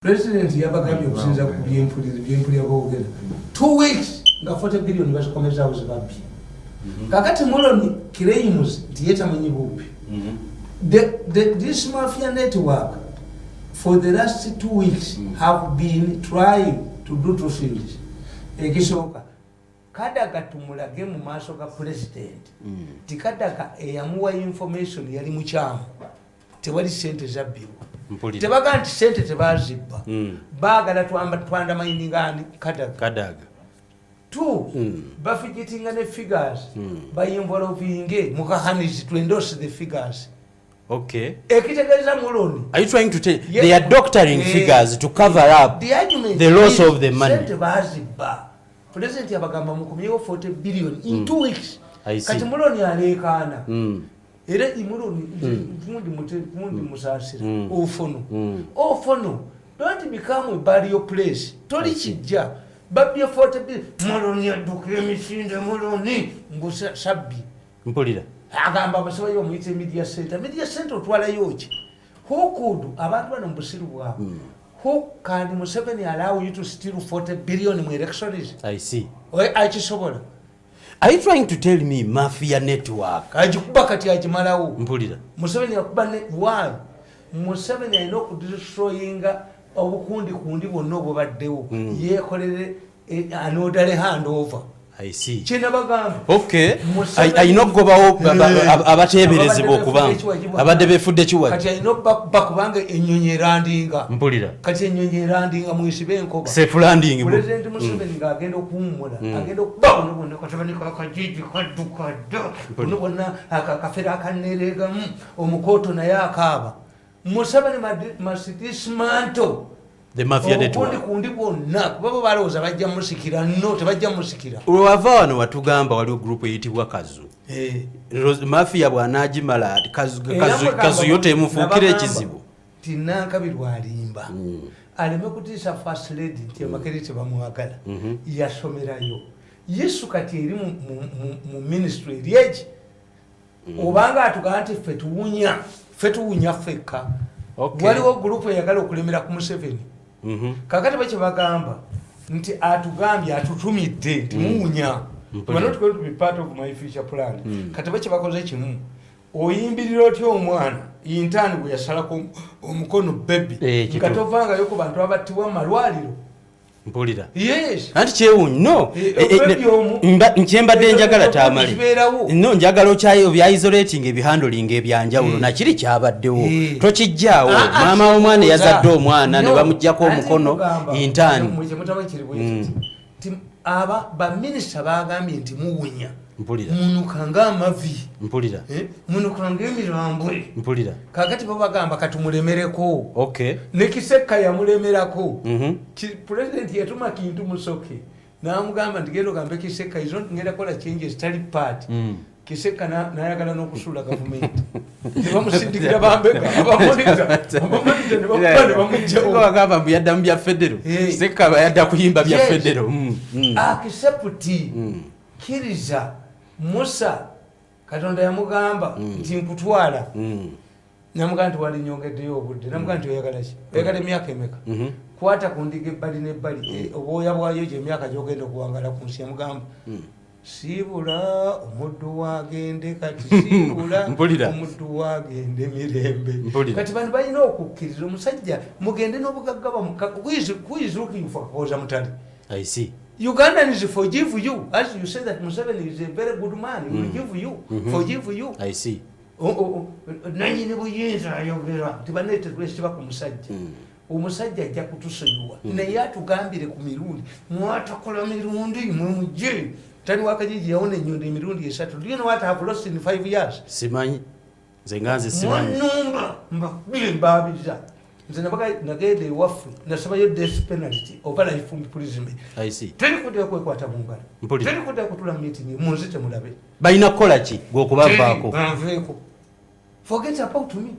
President yabagambye okusinza ku byempulira boogera 2 weeks nga 40 billion bazikomeza awo zibabbi kakati muloni claims nti yetamanyi bubbi this mafia network for the last 2 weeks have been trying to do 2 things. Ekisooka Kadaga tumulage mu maaso ga president tikadaga eyamuwa information yali mukyamu tewali sente zabbiwa tebaga nti sente tebazibba baagala twanda mainingani kadaga 2 bafigitinga ne figures bayinvolvinge mukahanizi to endorse the figures. Okay. Ekitegeeza muloni. Are you trying to tell they are doctoring figures to cover up the loss of the money? Sente bazibba. President yabagamba mukumyewo 40 billion in 2 weeks. Kati muloni alekana. Era imuloni mundi musasira ofono don't become a barrier place toli kijja babye 40 billion muloni yaduka emisinde muloni ngusa sabbi mpulira agamba basoboye omuyite media center otwala yoki who could abantu bano mbusiru bwabo who can Museveni allow you to steal 40 billion in elections? I see. Achisobola. Are you trying to tell me Mafia network? Ajikuba kati ajimalawo. Mpulira. Museveni yakuba why? Museveni alina okudestroyinga obukundi bonna obubaddewo yeekolere another handover. I see. Chena bagamba. Okay. I know gobawo abateberezebwa okubanga abadde befudde kiwaji. Kati I know bakubanga ennyonyi erandinga. Mpulira. Kati ennyonyi erandinga mwisibe enkoba. Safe landing. President Museveni ngagenda okuwummula agenda okuba bonna katabani kakajiji kadukadda bonna akakafera akaneregamu omukoto naye akaaba. Museveni must dismantle the Mafia network. Kundi bonna babo balowooza bajja musikira no tebajja musikira. Olwava wano watugamba waliwo group eyitibwa Kazu. Mafia bw'anaagimala Kazu yote emufuukira ekizibu. Tinankabirwa alimba. Aleme kutiisa first lady nti Makerere tebamwagala. Yasomerayo. Yesu kati eri mu ministry eryeji. Obanga atugamba nti ffe tuwunya ffekka. Waliwo group eyagala okulemera ku Museveni. Kakati bakye bagamba nti atugambye atutumidde nti muwunya. We are not going to be part of my future plan. Kati bakye bakoze kimu. Oyimbirira otya omwana intani bwe yasalako omukono baby. Katovanga yoko bantu abattibwa malwaliro. Mpulira. Yes. Anti kyewunyi no. Nkyembadde njagala tamali. No njagala okyayo bya isolating ebihandling ebyanjawulo nakiri kyabaddewo. Tokijjaawo maama w'omwana yazadde omwana ne bamuggyako omukono intani. Aba ba minister bagambye nti muwunya. Mpulira. Munukanga amavi. Mpulira. Munukanga emirambwe. Mpulira. Kakati bo bagamba katumulemereko. Okay. Ne Kisekka yamulemerako. President yatuma kintu musoke. Namugamba ndigendo gambe Kisekka izo ngenda kola changes tali part. Kisekka nayagala n'okusula government. Tebamusindikira bambega abamonitor. Abamonitor ne bakubane bamujja. Bagamba mbu yadda mu bya federo. Kisekka bayadda kuyimba bya federo. Akiseputi. Kiriza Musa Katonda yamugamba nti nkutwala. Namugamba nti wali nyongeddeyo obudde. Namugamba nti oyagala ki? Oyagala emyaka emeka? Kwata ku ndiga ebbali n'ebbali obwoya bwayo gye emyaka gy'ogenda okuwangala ku nsi. Yamugamba siibula omuddu wagende kati siibula omuddu wagende mirembe. Kati bano balina okukkiriza omusajja mugende n'obugagga who is looking for Kakoza Mutale. I see. Ugandans forgive you, as you say that Museveni is a very good man. He will give you, forgive you. I see. Nanyini buyinza ayogera tibanete twesiba ku musajja. Omusajja ajja kutusonyiwa. Naye atugambire ku mirundi. Mwatakola mirundi mumuje. Tani wakajiji yaone nyondo emirundi esatu. Do you know what I have lost in 5 years? Simanyi. Zenganze simanyi. Mwanumba mbabiza. Nze nagende ewaffe nasabayo death penalty oba life imprisonment. I see. Teri kudde kwekwata mu ngalo. Teri kudde kutula meeting munzite mulabe. Balina kukola ki gw'okubavaako? Forget about me.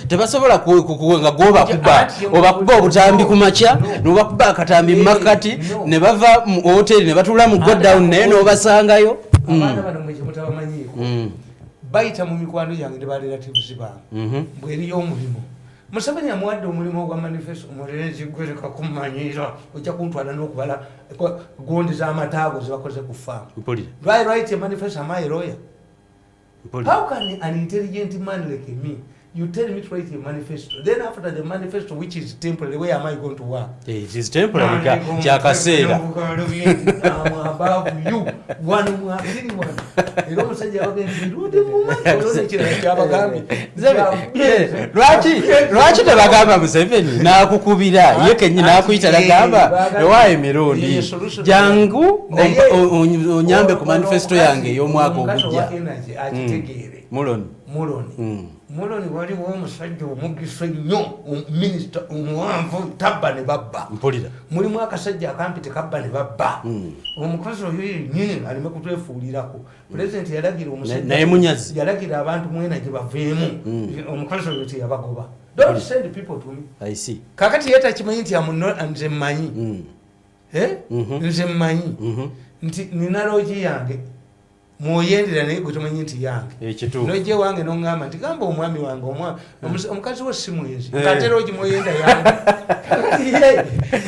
Tebasobola nga gwobakuba obakuba obutambi ku makya n'obakuba akatambi mu makati ne bava mu hoteri ne batuula mu godown naye n'obasangayo. Abaana bano mwe mutabamanyiiko. Bayita mu mikwano yange ne ba relatives bange. Bw'eriyo omulimu Museveni amuwadde omulimu gwa manifesto omulenzi gwereka kumanyira ojja kuntwala n'okubala gondi z'amataago zebakoze ku faamu. Do I write a manifesto? Am I a lawyer? How can an intelligent man like me, you tell me to write a manifesto, then after the manifesto, which is temporary, where am I going to work? It is temporary. Kisemberedde. I'm above you. One more one. You don't say you're going to do the woman. Lwaki tebagamba Museveni n'akukubira ye kennyini n'akuyita n'agamba ewaayo Mirundi jangu onyambe ku manifesto yange ey'omwaka ogujja. Muloni waliwo omusajja omugisa ennyo minisita omuwanvu tabba ne babba. Mulimu akasajja akampi tekabba ne babba. Omukazi oyo yennyini aleme kutwefuulirako. Pulezidenti yalagira omusajja naye munyazi yalagira abantu mwena gye baveemu. Omukazi oyo teyabagoba. Don't send people to me. I see. Kakati yeta kimanyi nti nze mmanyi. Nze mmanyi nti nina loogi yange. Mwoyendera naye gwe tomanyi nti yange nojje wange noŋŋamba nti gamba omwami wange omukazi we si mwezi ngaatera ogimwoyenda yange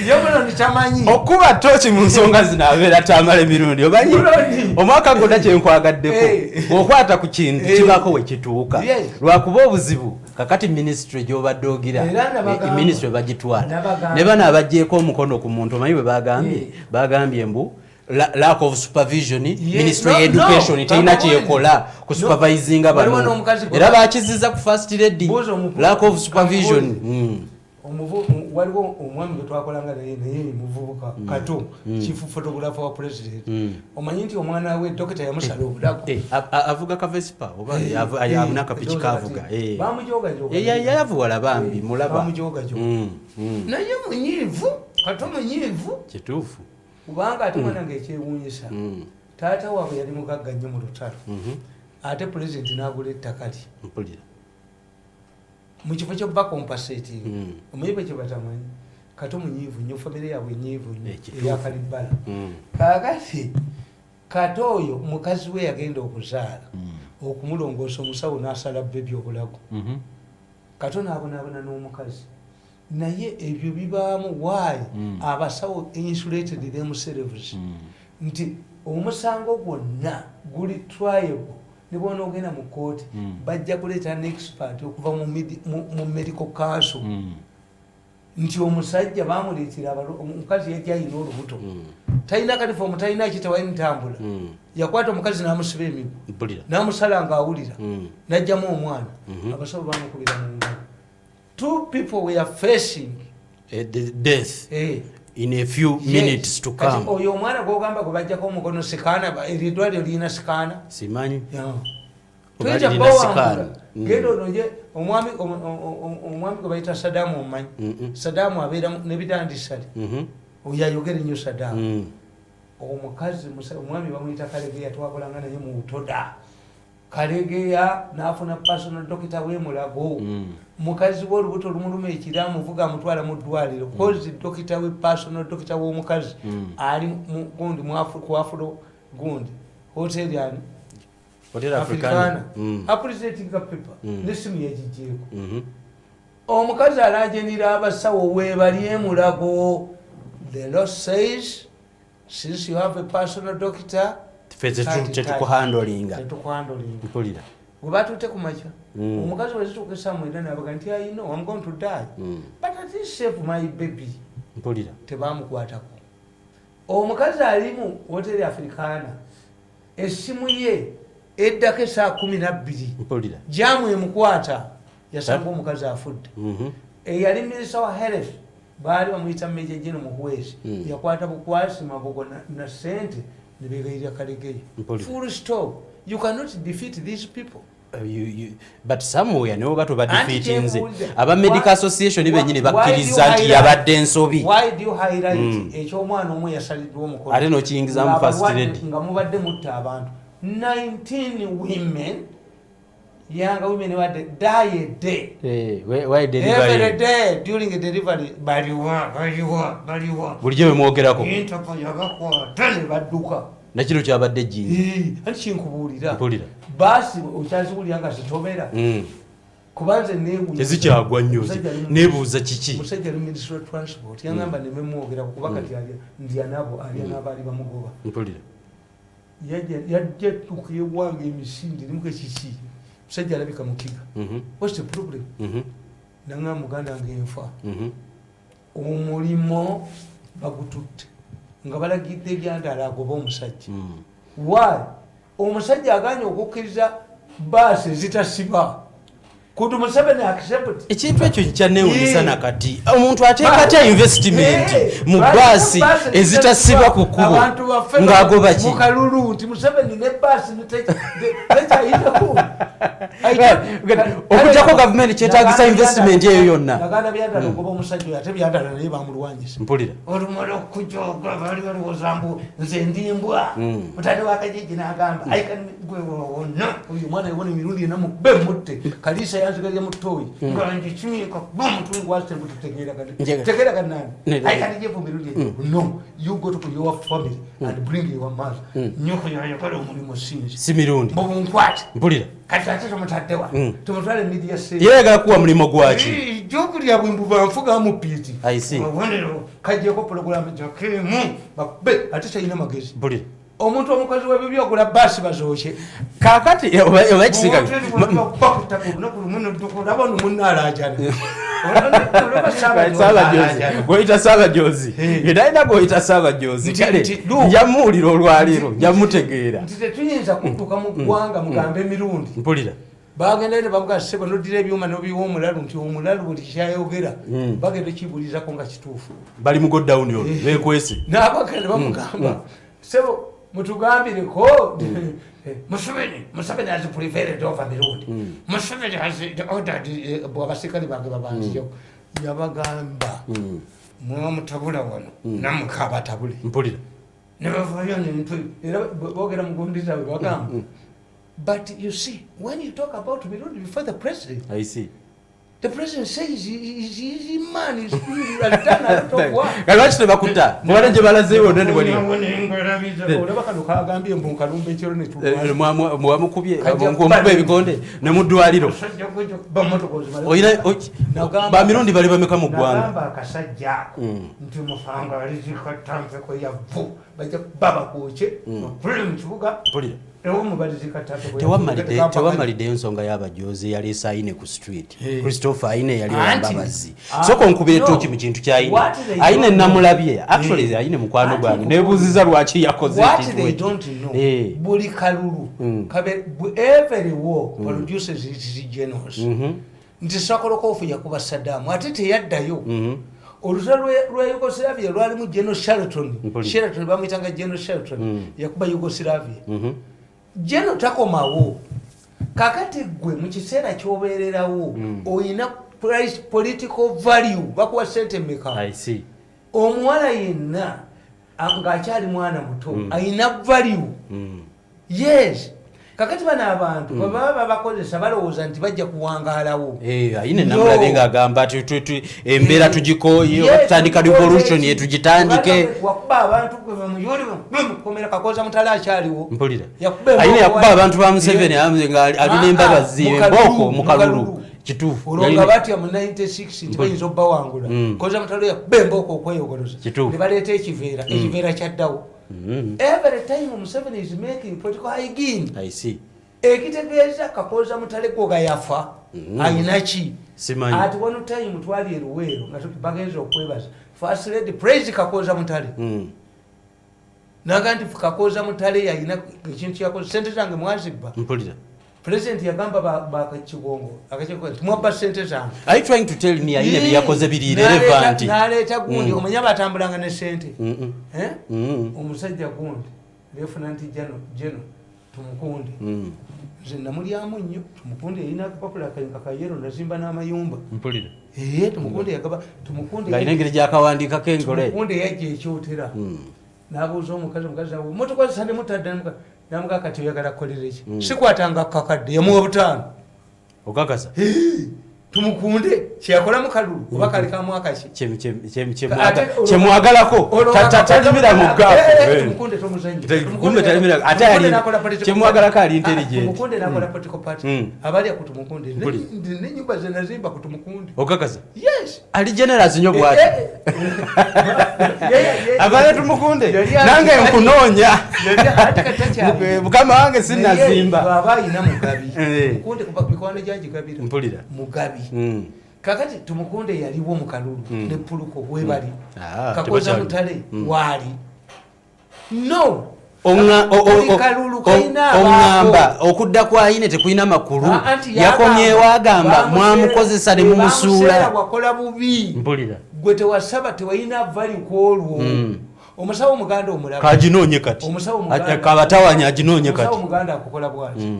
yomuno nitamanyi okuba tooki mu nsonga zino abeera tamalemirundi omanyi omwaka gonna kyenkwagaddeko bw'okwata ku kintu kibaako we kituuka lwakuba obuzibu kakati minisitule gy'obadde ogira minisitule bagitwala ne bano abaggyeko omukono ku muntu omanyi bwe bagambye mbu lack of supervision ministry of education teina kyekola ku supervisinga bano era bakiziza ku first lady lack of supervision. Waliwo omwami gwe twakolanga naye muvubuka kato chief photographer wa president omanyi nti omwana we dokita yamusala obudako avuga kavesipa oba ayabuna kapiki kavuga yayavuwala bambi mulaba naye munyiivu kato munyiivu kituufu kubanga ate mwana ng'ekyewuunyisa taata waabwe yali mugagga nnyo mu lutalo ate pulezidenti n'agula ettaka lye mu kifo ky'obba kompaseting omanyi bwe kye batamanyi kato munyiivu nnyo famire yaabwe nnyiivu nnyo eyakalibbala kaakati kato oyo mukazi we yagenda okuzaala okumulongoosa omusawo n'asala bebi obulago kato n'abonaabona n'omukazi naye ebyo bibaamu waayi abasawo insulated themselves nti omusango gwonna guli triable ne bwona ogenda mu kooti bajja kuleeta an expert okuva mu medical council nti omusajja bamuleetera omukazi yajja ayina olubuto talina kalifomu talina kitawalina ntambula yakwata omukazi n'amusiba emigo n'amusala ng'awulira n'ajjamu omwana abasawo bamukubira mu ngalo. Two people were facing death in a few minutes to come. Oyo omwana gwogamba gwe bajjako omukono sikaana eridwaliro lirina sikaana simanyi twejja bawangula genda onoje omwami gwe bayita Saddam omumanyi Saddam abeera nebitandisali oyo ayogera ennyo Saddam omukazi omwami bamuyita Kalegeya twakolanga naye mu butoda Kalegeya n'afuna personal doctor w'emulago mukazi w'olubuto lumuluma ekira amuvuga amutwala mu ddwaliro kozi dokita we personal doctor w'omukazi ali gundi ku Afro gundi hoteli ani Africana appreciating paper n'essimu yagiggyeko omukazi alajenira abasawo weebali emulago the law says since you have a personal doctor tetukuhandolinga mpulira bwe batutte ku makya omukazi wezituuka esamwera nabaga nti I know I'm going to die but at least save my baby mpulira tebamukwatako omukazi ali mu hoteli Africana essimu ye eddako esaa 12 mpulira jamu emukwata yasanga omukazi afudde eyali minisita wa health baali bamuyita Major General Muhwezi yakwata bukwasi mabogo na sente nebegayira Kalegeya full stop. You cannot defeat these people. But somewhere no bato badefeatinze aba medical association benyine bakkiriza nti yabadde ensobi. Why do you highlight ekyo omwana omwe yasalidwa omukono ate no kiyingiza mu first lady nga mubadde mutta abantu 19 women young women were die a day. Why delivery every day during the delivery baliwa bulijjo bemwogerako intapa yabakwata ne badduka nakino kyabadde jjinja anti kinkubuulira basi okyaziwulira nga zitobera kubanze nebuuza tezikyagwa nnyozi nebuuza kiki musajja ali ministry of transport yangamba nememwogera kuba kati ndyanabo alyanabo ali bamugoba mpulira yajja tukewange emisindi limuke kiki musajja alabika mukiga what's the problem nanga muganda ngenfa omulimo bagututte nga balagidde ebyandala agoba omusajja why omusajja aganye okukkiriza baasi ezitasiba kudu Museveni accept ekintu ekyo kyanewunyisa nakati omuntu ateeka atya investment mu baasi ezitasiba ku kkubo ng'agoba ki mukalulu nti Museveni ne baasi tekyayitako okujjako gavumenti kyetaagisa investment eyo yonna aganda byandala ogoba omusajja oyo ate byandala naye bamulwanyisa mpulira olumala okujoga bali balowooza mbu nze ndimbwa mutane wakajiji n'agamba no oyo mwana yewona emirundi ena mukube mutte kalisa yanzigalya mutoyi nga njikimika bamutwe gwase tegeera kanani aikanije mirundi no you go to your family and bring your mother nyoko yayakala omulimu sinzi si mirundi mbunkwate mpulira kati ate tumutaddewa tumutwale media state yeyagala kuwa mulimu gwaki jokulya bwimbu banfuga mupiti aisi mabonero kajjeko programu jakemu bakube ate kyalina magezi mpulira omuntu omukazi webibyo okula basi bazookye kakati oba ekisiga goyita Ssaabajozi edalina goyita Ssaabajozi kale njamuwulira olwaliro njamutegeera nti tetuyinza kudduka mu ggwanga mugambe emirundi mpulira bagenda ne bamuga sebo nodira ebyuma nobiwa omulalu nti omulalu buli kyayogera bagenda kibuulizako nga kituufu bali mu godown olwo bekwese n'abagenda bamugamba sebo mutugambireko Museveni has prevailed over Mirundi Museveni has ordered abasikali bange babanziyo yabagamba mwamutabula wano namukaba tabule mpulira ne bavayo n'entwe era boogera mugundi zaabwe bagamba but you see when you talk about Mirundi before the president I see the president says he's man is done a lot of work kalwaki tebakuta mubale gye balazeewo nani wali olaba kano kagambye mbu nkalumba ekiro ne mwamukubye omukuba ebikonde ne mu ddwaliro oyina ba Mirundi bali bameka mu ggwanga nagamba akasajja nti mufanga alizikatampeko yavu bajja baba kwoke okule mu kibuga mpulira tewamaliddeyo ensonga y'abajozi yaleese Aine ku street Christopher Aine yali wambabazi soko nkubira ettooki mu kintu kya Aine namulabye actually Aine mukwano gwange nebuuziza lwaki yakoze buli kalulu every war produces its generals nti Sakolokofu yakuba Saddam ate teyaddayo olutalo lwa Yugoslavia lwalimu General Sheraton bamuyitanga General Sheraton yakuba Yugoslavia jeno takomawo kakati gwe mu kiseera ky'obeererawo oyina political value bakuwa sente meka omuwala yenna ng'akyali mwana muto ayina value yes kakati bano abantu baba babakozesa balowooza nti bajja kuwangaalawo Aine namulabe ng'agamba embeera tugikooye okutandika revolution yetugitandike wakuba abantu komera Kakoza Mutale akyaliwo mpulira Aine yakuba abantu ba Museveni alina embabazi emboko mu kalulu kituufu olonga batya mu 96 nti bayinza obbawangula Kakoza Mutale yakuba emboko okweyogoloza ne baleeta ekiveera kyaddawo every time Museveni is making political hygiene I see ekitegeeza Kakoza Mutale goga yafa ayinaki ati one time twali eruweero nga bagenza okwebaza first lady praise Kakoza Mutale naga nti Kakoza Mutale yayina ekintu yakoze sente zange mwazibba mpulira president yagamba bakakigongo akakyeko mwabba sente zange are you trying to tell me Aine byakoze biri relevant naleeta gundi omanya batambulanga ne sente omusajja gundi lieutenant general tumukunde nze namulyamu nnyo tumukunde yalina akapapula kayero nazimba n'amayumba mpulira tumukunde yagaba tumukunde nga engeri gyakawandiikako engole tumukunde yajja ekyotera n'abuuza omukazi awo motokozesa ne mutadde namuga kati oyagala kukolera eki sikwatanga kakadde yamuwa butaano okakasa tumukunde kyeyakola mu kalulu oba kali ka mwaka ki kyemwagalako talimira mu tumukunde tomuzanyi kyemwagalako ali intelligent tumukunde nakola political party abali ku tumukunde n'ennyumba ze nazimba ku tumukunde okakaza yes ali generous nnyo bwati abali tumukunde nange nkunoonya mukama wange sinazimba abayina mugabi mukunde mikwano gyagigabira mpulira mugabi kakati tumukunde yaliwo mu kalulu ne puluko webali kakoza mutale wali no oŋŋamba okudda kwayine tekulina makulu yakomyewo agamba mwamukozesa ne mumusuula wakola bubi mpulira gwe tewasaba tewalina vali kwolwo omusawo omuganda omulaba kaginoonye kati kabatawanya aginoonye kati omusawo omuganda akukola bwati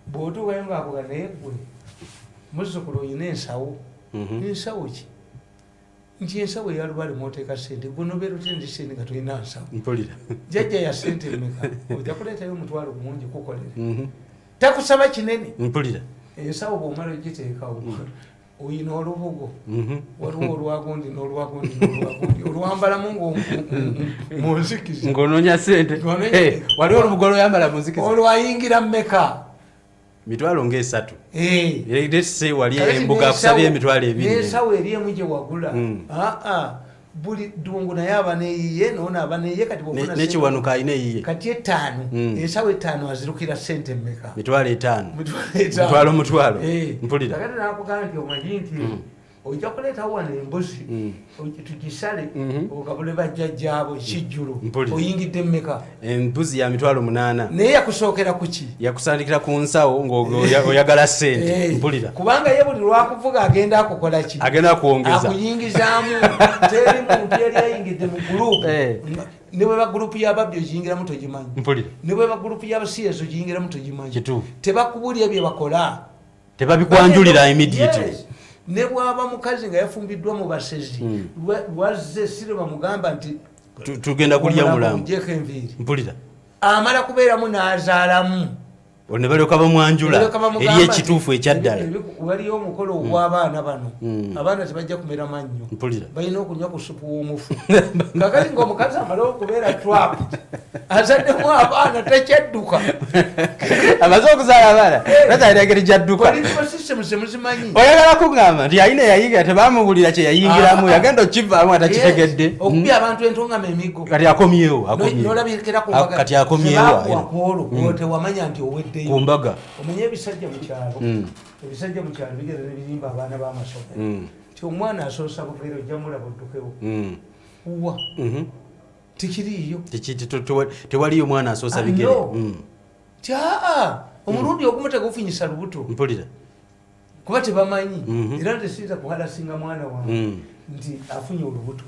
bw'otuukayo ngaakoga naye gwe muzzukulu oyina ensawo ensawo ki nti ensawo eyalubale mwoteeka sente gunobeera otya ndi sente nga tolina nsawo mpulira jjajja ya sente emeka ojja kuleetayo omutwalo gumungi kukolere takusaba kinene mpulira ensawo bw'omala ogiteekawo oyina olubugo waliwo olwagundi n'olwagundi n'olwagundi olwambalamu munzikiza ng'onoonya sente waliwo olubugo lwoyambala munzikiza olwayingira mmeka mitwalo ng'esatu se wali embuga akusabye emitwalo ebiri n'ensawo eri emu gye wagula buli ddungu naye aba neyiye noona aba neyiye kati nekiwanuka alina eyiye kati etaano ensawo etaano azirukira sente mmeka mitwalo etaano mutwalo mpulira kakati nakugamba nti omanyi nti ojja kuleetawo wano embuzi tugisale ogabule bajjajjaabo kijjulo oyingidde mmeka embuzi ya mitwalo 8 naye yakusookera ku ki yakusandikira ku nsawo ng'oyagala sente mpulira kubanga ye buli lwakuvuga agenda akukola ki agenda kuwongeza akuyingizaamu teri muntu yali ayingidde mu gurupu ne bwe bagurupu y'ababbi ogiyingiramu togimanyi ne bwe bagurupu y'abasiyezo ogiyingiramu togimanyi tebakubulya bye bakola tebabikwanjulira immediately ne bwaba mukazi nga yafumbiddwa mu basezi lwazze sire bamugamba nti tugenda kulya mulambo mpulira amala kubeeramu n'azaalamu ne balyoka bamwanjula eri ekituufu ekyaddala waliyo omukolo ogw'abaana bano abaana tebajja kumera mannyo balina okunywa ku supu w'omufu kakati ng'omukazi amala okubeera twap azaddemu abaana takyadduka amaze okuzaala abaana tatayirageri gyadduka oyagala kuŋŋamba nti yayina eyayingira tebamubulira kye yayingiramu yagenda okivaamu atakitegedde okubya abantu entongama emigo kati akomyewo kati akomyewo tewamanya nti owedde kumbaga omanye ebisajja mu kyalo bigera ne birimba abaana b'amasomero ti omwana asoosa buveera ojja mulaba oddukewo wa tikiriiyo tewaliyo mwana asoosa bigere tyaa omulundi ogumu tegufunyisa lubuto mpulira kuba tebamanyi era tesiiza kuhalasinga mwana wange nti afunye olubuto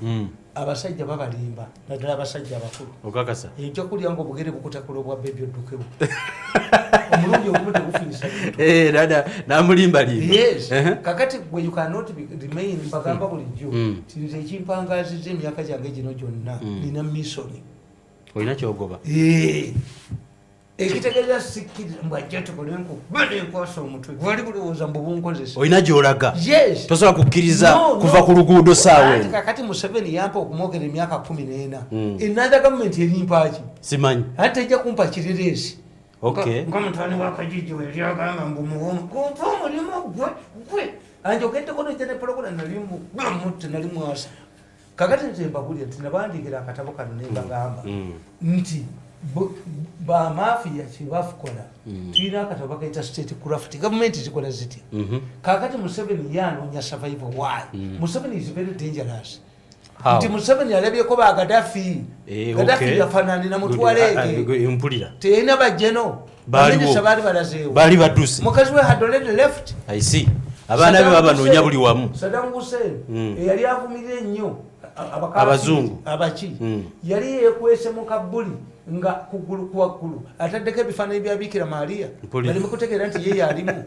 abasajja babalimba naddala abasajja abakulu okakasa ejja kulya nga obugere bukutakula obwa bebi oddukewo omulundi ogumu tegufunyisa dada namulimbalimba kakati gwe you cannot remain mbagamba bulijjo tinze ekimpangaziza emyaka gyange gino gyonna nina misoni olina kyogoba ekitegeeza sikkiriza mbwajja tukolenku banenkwasa omutwe wali bulowooza mbu bunkozesa olina gyolaga tosobola kukkiriza kuva ku luguudo saawe kakati Museveni yampa okumwogera emyaka 14 enanda gavumenti erimpaaki simanyi ate ejja kumpa kirireesi nga mutwani wakajijji weryagamba mbu kumpa omulimu gwe anjogeddeko nojja ne pologola nalimutte nali mwasa kakati nze mbabulya nti nabandikira akatabo kano nembagamba nti bamafia kyebafukola tulina akatabo bakaita state craft gavumenti zikola zitya kakati Museveni yanoonya survival why Museveni is very dangerous nti Museveni alabyeko ba Gaddafi Gaddafi yafaananira mutwaleege mpulira teyina bajjeno baminisita baali balazeewo baali badduse mukazi we had already left I see abaana be babanoonya buli wamu Saddam Hussein eyali avumirira ennyo abazungu abaki yali yeekwese mu kabbuli nga kugulu kuwaggulu ataddeko ebifaananyi bya Bikira Maria baleme kutegeera nti ye yalimu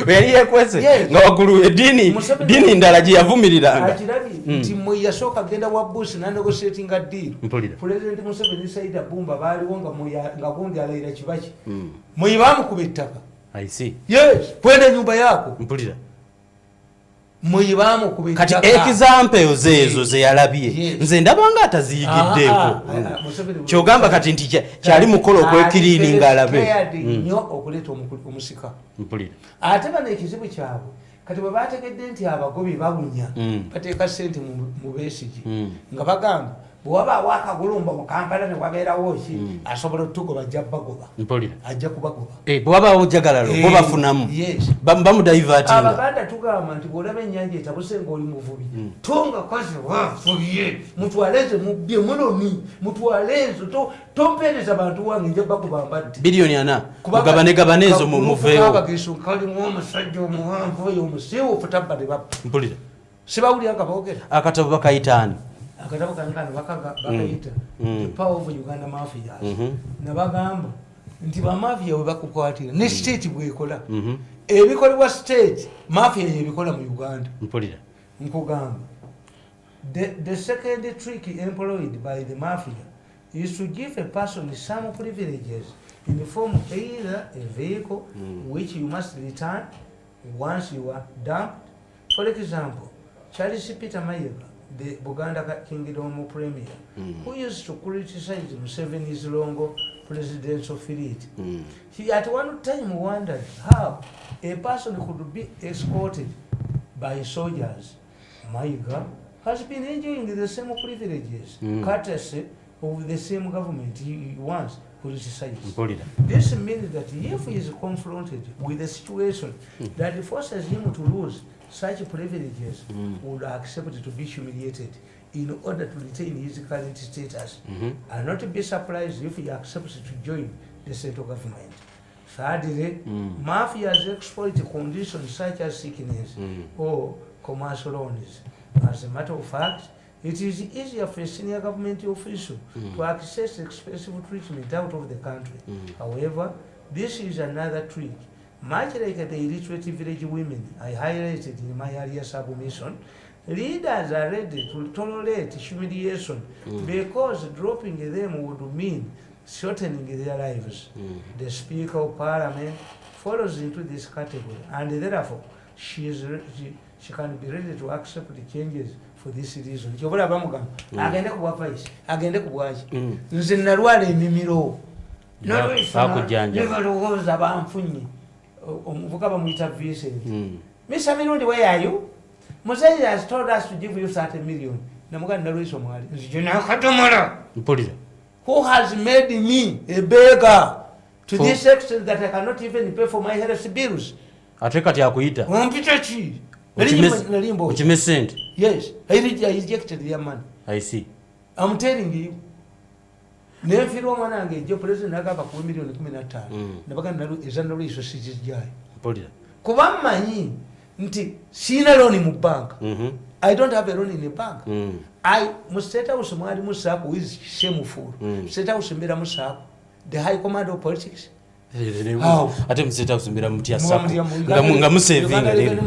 yali yeekwese nga waggulu eddiini ndala gye yavumiriranga akirabye nti mwe yasooka agenda wa Bush nanegotiatinga ddiiro pulezidenti Museveni Saida Bumba baaliwo nga gundi alayira kibaki mwe baamukuba ettaka I see. Yes, kwenda nyumba yako. Mpulira. Muyibamu kubita. Kati example zezo ze yalabye. Nze ndabanga ataziyigiddeko. Kyogamba kati nti kyali mukolo okwekirini ngalabe. Nnyo okuleta omusika. Mpulira. Ate bano ekizibu kyabwe. Kati bwe bategedde nti abagobi babunya bateeka ssente mu Besigye nga bagamba bwaba wakagulumba mu Kampala ne wabeerawo ki asobola otugoba ajja bagoba ajja kubagoba bwaba ojagalalo bo bafunamu bamudaivatinga Abaganda tugamba nti bw'olaba ennyanja etabuse ng'oli muvubi tonga kwazi wafuye mutwaleze mubbye mulomi mutwalezo tompeereza bantu wange nja bagoba mbadde biliyoni 4 mugabane ezo muveewo abageeso kalimu omusajja omuwanvu oyo omusiiwuufu tabbade bappa mpulira sibawulira nga boogera akatabo bakayitaani akatabo kankana bakayita the power of Uganda Mafia nabagamba nti bamafia bwe bakukwatira ne state bwekola ebikolebwa state mafia yebikola mu Uganda mpulira nkugamba the second trick employed by the mafia is to give a person some privileges in the form of either a vehicle which you must return once you are dumped. For example, Charles Peter Mayiga, the Buganda Kingdom Premier, who used to criticize Museveni's long presidential feat. He at one time wondered how a person could be escorted by soldiers. Mayiga has been enjoying the same privileges, courtesy of the same government he once criticized. This means that if he is confronted with a situation that forces him to lose such privileges, would accept to be humiliated in order to retain his current status, and not be surprised if he accepts to join the central government. Thirdly, mafias exploit conditions such as sickness or commercial loans. As a matter of fact, it is easier for a senior government official to access expensive treatment out of the country. However, this is another trick. Much like the illiterate village women I highlighted in my earlier submission, leaders are ready to tolerate humiliation because dropping them would mean shortening their lives. The Speaker of Parliament follows into this category, and therefore she can be ready to accept the changes for this reason. Kyobola bamugamba agende ku bwafayisi agende ku bwaki nze nalwala emimiro nalowooza banfunye omuvuka bamuyita Vincent Mr. Mirundi, where are you? Musayi has told us to give you 30 million. Namuganda nalwisa omwali who has made me a beggar to this extent that I cannot even pay for my health bills. Ate kati akuyita ompita ki Ukimesent? Yes, I rejected their money. I see. I'm telling you. Nefiro mwanange jo president agaba ku milioni 15. Nabaganda ezandalo iso sijijai. Polira. Kuba manyi nti sina loan mu bank. I don't have a loan in a bank. I musteta usumwali musako is shameful. Musteta usimbira musako. The high command of politics. Ate mseta kusimbira mtia sako nga musevinga lero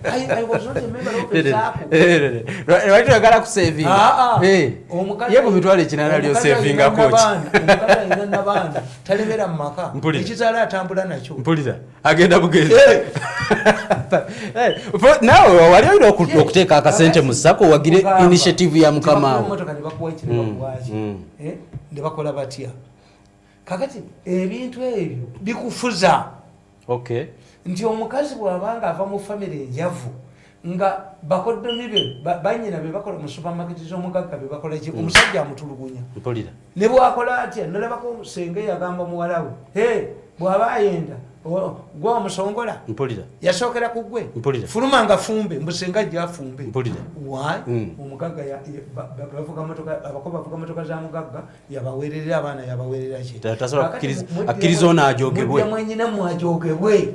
I was not a member of the sako right yagala kusevinga yebo mitwale kinana lyo sevinga coach omukala ina bana talemera maka ekizala atambula nacho mpulira agenda bugezi now wali oyiro okuteeka akasente mu sako wagire initiative ya mukama motoka ne bakuwa ekireba kuwaji ne bakola batya kakati ebintu ebyo bikufuza nti omukazi bw'abanga ava mu famire enjavu nga bakoddomi be banyina be bakola mu supermarket z'omugagga be bakola ki omusajja amutulugunya ne bw'akola atya nalabako senge yagamba muwala we bw'aba ayenda gwe omusongola yasookera ku gwe fuluma nga fumbe mbusenga ajja afumbe omugagga abakoba bavuga motoka za mugagga yabaweerera abaana yabaweerera ki akkiriza ono ajogebwe mwenyina mwajogebwe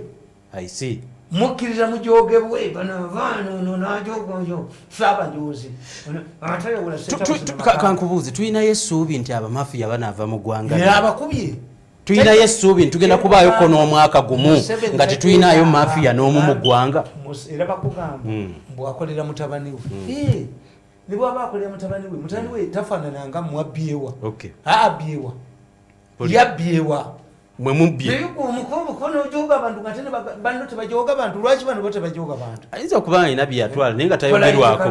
mukkiriza mujogebwe bano najogonjo saabanjozi kankubuuzi tulinayo essuubi nti abamafiya banaava mu ggwanga abakubye tuyinayo essuubi ntugenda kubaayo ko n'omwaka gumu nga tetuyinayo mafiya n'omu mu ggwanga era bakugamba bwakolera mutabani we ne bwaba akolera mutabani we tafaanananga mwabyewa abyewa yabyewa mwe mubbye omukono ojoga abantu nga tene bano tebajoga bantu lwaki bano bo tebajoga bantu ayinza okuba alina byeyatwala naye nga tayogerwako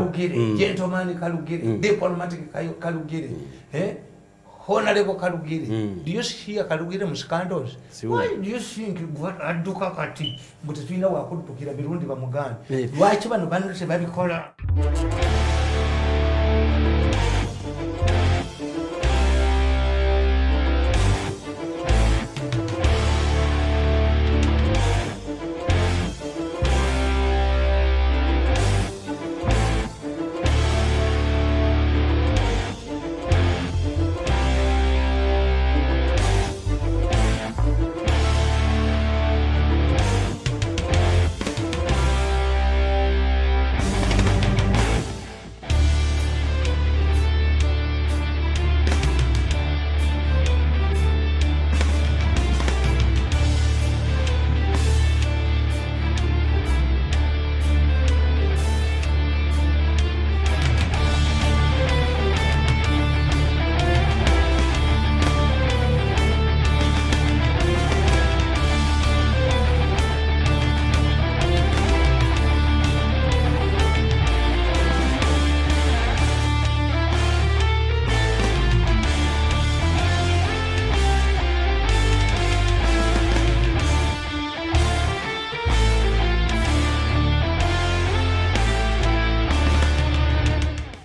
gentleman Kalugire diplomatic Kalugire honorable Kalugire do you hear Kalugire mu scandals why do you think adduka kati mbutetulina wakuddukira Mirundi bamugane lwaki bano tebabikola